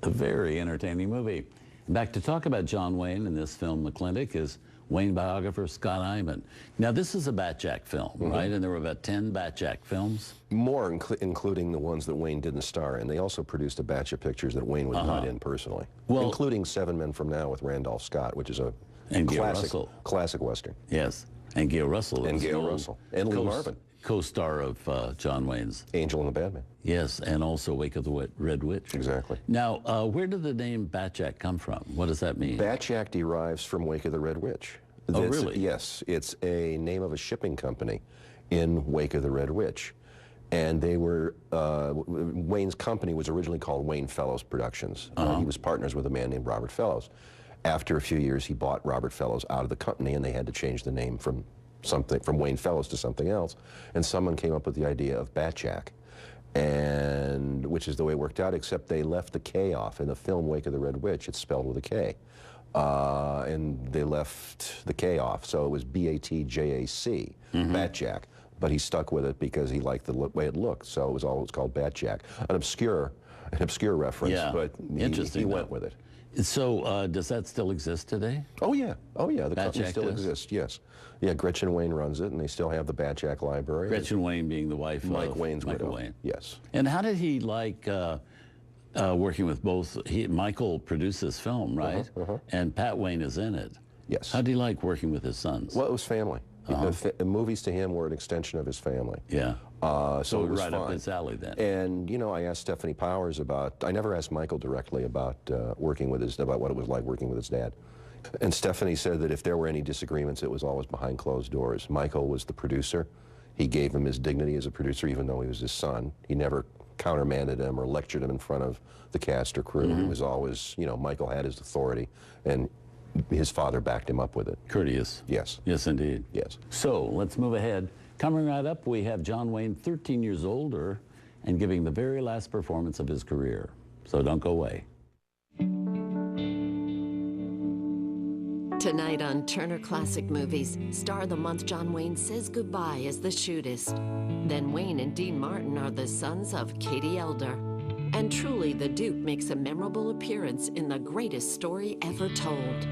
A very entertaining movie. Back to talk about John Wayne in this film, McLintock, is Wayne biographer Scott Iman. Now, this is a Batjack film, right? And there were about 10 Batjack films? More, including the ones that Wayne didn't star in. They also produced a batch of pictures that Wayne was not in personally, including 7 Men From Now with Randolph Scott, which is a classic Western. Yes, and Gail Russell. And Gail Russell. And Lee Marvin. Co-star of John Wayne's. Angel and the Bad Man. Yes, and also Wake of the Red Witch. Exactly. Now, where did the name Batjack come from? What does that mean? Batjack derives from Wake of the Red Witch. Oh, really? Yes, it's a name of a shipping company in Wake of the Red Witch. And they were, Wayne's company was originally called Wayne Fellows Productions. He was partners with a man named Robert Fellows. After a few years, he bought Robert Fellows out of the company, and they had to change the name from Wayne Fellows to something else. And someone came up with the idea of Batjack, and which is the way it worked out, except they left the K off. In the film Wake of the Red Witch, it's spelled with a K. And they left the K off, so it was B-A-T-J-A-C, Batjack. But he stuck with it because he liked the way it looked, so it was always called Batjack. An obscure reference, but he went with it. So does that still exist today? Oh yeah, the company Batjack still exists, yes. Yeah, Gretchen Wayne runs it, and they still have the Batjack Library. Gretchen Wayne being the wife of Wayne's Michael widow. Wayne. Yes. And how did he like working with both? Michael produced this film, right? And Pat Wayne is in it. Yes. How did he like working with his sons? Well, it was family. The movies to him were an extension of his family. Yeah. So it was right fun. up his alley then. And you know, I asked Stephanie Powers I never asked Michael directly about about what it was like working with his dad. And Stephanie said that if there were any disagreements, it was always behind closed doors. Michael was the producer. He gave him his dignity as a producer, even though he was his son. He never countermanded him or lectured him in front of the cast or crew. It was always, you know, Michael had his authority, and his father backed him up with it. Courteous. Yes. Yes, indeed. Yes. So let's move ahead. Coming right up, we have John Wayne, 13 years older, and giving the very last performance of his career. So don't go away. Tonight on Turner Classic Movies, Star of the Month John Wayne says goodbye as the shootist. Then Wayne and Dean Martin are the sons of Katie Elder. And truly, the Duke makes a memorable appearance in the greatest story ever told.